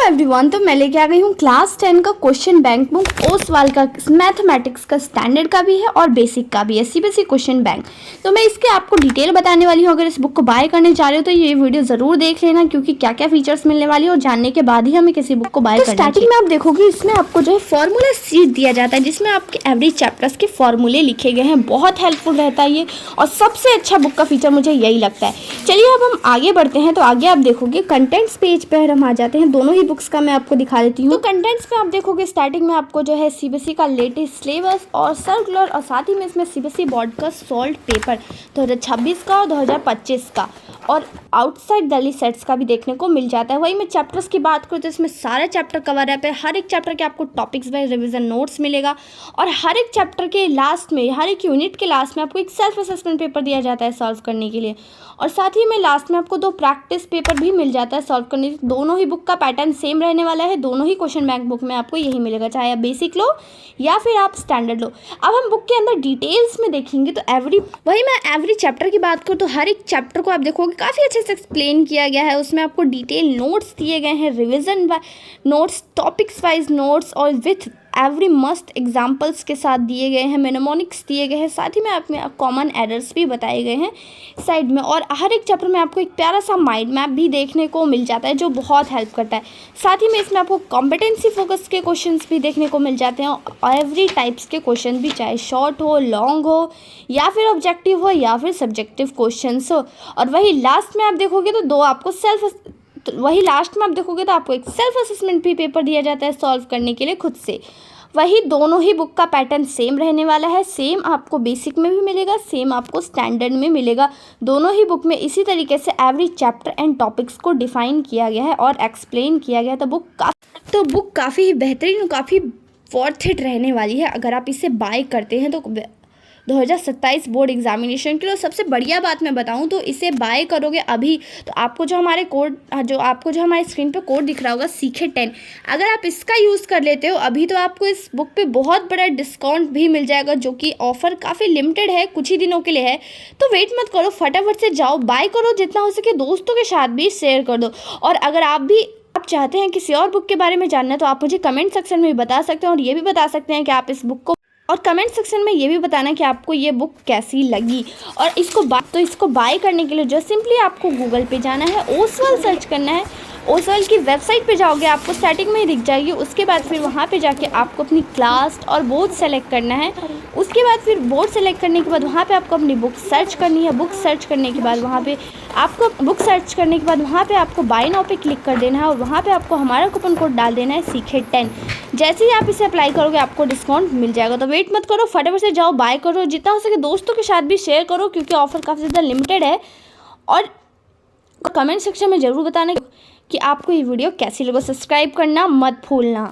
Everyone, तो मैं लेके आ गई हूँ क्लास 10 का क्वेश्चन बैंक बुक ओसवाल का मैथमेटिक्स का स्टैंडर्ड का भी है और बेसिक का भी है, सीबीएसई क्वेश्चन बैंक। तो मैं इसके आपको डिटेल बताने वाली हूँ। अगर इस बुक को बाय करने जा रहे हो तो ये वीडियो जरूर देख लेना, क्योंकि क्या क्या फीचर्स मिलने वाली है और जानने के बाद ही हमें किसी बुक को बाय करना है। स्टार्टिंग में आप देखोगे इसमें आपको जो है फॉर्मूला शीट दिया जाता है, जिसमें आपके एवरी चैप्टर्स के फॉर्मूले लिखे गए हैं। बहुत हेल्पफुल रहता है ये, और सबसे अच्छा बुक का फीचर मुझे यही लगता है। चलिए अब हम आगे बढ़ते हैं। तो आगे आप देखोगे कंटेंट्स पेज पर हम आ जाते हैं। दोनों ही बुक्स का मैं आपको दिखा देती हूँ। तो कंटेंट्स में आप देखोगे स्टार्टिंग में आपको जो है सीबीएसई का लेटेस्ट सिलेबस और सर्कुलर, और साथ ही में इसमें सीबीएसई बोर्ड का सॉल्व पेपर 2026 का और 2025 का, और आउटसाइड दिल्ली सेट्स का भी देखने को मिल जाता है। वही मैं चैप्टर्स की बात करूँ तो इसमें सारे चैप्टर कवर है। हर एक चैप्टर के आपको टॉपिक्स वाइज रिवीजन नोट्स मिलेगा, और हर एक चैप्टर के लास्ट में, हर एक यूनिट के लास्ट में आपको एक सेल्फ असेसमेंट पेपर दिया जाता है सॉल्व करने के लिए, और साथ ही में लास्ट में आपको 2 प्रैक्टिस पेपर भी मिल जाता है सॉल्व करने के लिए। दोनों ही बुक का पैटर्न सेम रहने वाला है। दोनों ही क्वेश्चन बैंक बुक में आपको यही मिलेगा, चाहे आप बेसिक लो या फिर आप स्टैंडर्ड लो। अब हम बुक के अंदर डिटेल्स में देखेंगे तो वही मैं एवरी चैप्टर की बात करूँ तो हर एक चैप्टर को आप देखोगे काफ़ी अच्छे से एक्सप्लेन किया गया है। उसमें आपको डिटेल नोट्स दिए गए हैं, revision notes, topics wise notes, और विथ एवरी मस्ट एग्जाम्पल्स के साथ दिए गए हैं, मेनोमोनिक्स दिए गए हैं। साथ ही में आप में कॉमन एरर्स भी बताए गए हैं साइड में, और हर एक चैप्टर में आपको एक प्यारा सा माइंड मैप भी देखने को मिल जाता है, जो बहुत हेल्प करता है। साथ ही में इसमें आपको कॉम्पिटेंसी फोकस के क्वेश्चंस भी देखने को मिल जाते हैं, और एवरी टाइप्स के क्वेश्चन भी, चाहे शॉर्ट हो, लॉन्ग हो, या फिर ऑब्जेक्टिव हो, या फिर सब्जेक्टिव क्वेश्चंस हो। और वही लास्ट में आप देखोगे तो आपको एक सेल्फ असेसमेंट भी पेपर दिया जाता है सॉल्व करने के लिए खुद से। वही दोनों ही बुक का पैटर्न सेम रहने वाला है। सेम आपको बेसिक में भी मिलेगा, सेम आपको स्टैंडर्ड में मिलेगा। दोनों ही बुक में इसी तरीके से एवरी चैप्टर एंड टॉपिक्स को डिफाइन किया गया है और एक्सप्लेन किया गया है। तो बुक काफ़ी ही बेहतरीन, काफ़ी वर्थ इट रहने वाली है। अगर आप इसे बाय करते हैं तो 2027 बोर्ड एग्जामिनेशन के लिए सबसे बढ़िया बात मैं बताऊं तो इसे बाय करोगे अभी तो आपको जो हमारे स्क्रीन पे कोड दिख रहा होगा CK10, अगर आप इसका यूज़ कर लेते हो अभी तो आपको इस बुक पे बहुत बड़ा डिस्काउंट भी मिल जाएगा, जो कि ऑफ़र काफ़ी लिमिटेड है, कुछ ही दिनों के लिए है। तो वेट मत करो, फटाफट से जाओ बाय करो, जितना हो सके दोस्तों के साथ भी शेयर कर दो। और अगर आप चाहते हैं किसी और बुक के बारे में जानना तो आप मुझे कमेंट सेक्शन में भी बता सकते हैं, और ये भी बता सकते हैं कि आप इस बुक को, और कमेंट सेक्शन में ये भी बताना कि आपको ये बुक कैसी लगी। और इसको बाय करने के लिए जो सिंपली आपको गूगल पे जाना है, ओसवाल सर्च करना है। ओसवाल की वेबसाइट पे जाओगे, आपको स्टार्टिंग में ही दिख जाएगी। उसके बाद फिर वहाँ पे जाके आपको अपनी क्लास और बोर्ड सेलेक्ट करना है। उसके बाद फिर बोर्ड सेलेक्ट करने के बाद वहाँ पे आपको अपनी बुक सर्च करनी है। बुक सर्च करने के बाद वहाँ पे आपको बाय नाउ पे क्लिक कर देना है, और वहाँ पे आपको हमारा कूपन कोड डाल देना है CK10। जैसे ही आप इसे अप्लाई करोगे आपको डिस्काउंट मिल जाएगा। तो वेट मत करो, फटाफट से जाओ बाय करो, जितना हो सके दोस्तों के साथ भी शेयर करो, क्योंकि ऑफर काफ़ी ज़्यादा लिमिटेड है। और कमेंट सेक्शन में ज़रूर बताना कि आपको ये वीडियो कैसी लगी। सब्सक्राइब करना मत भूलना।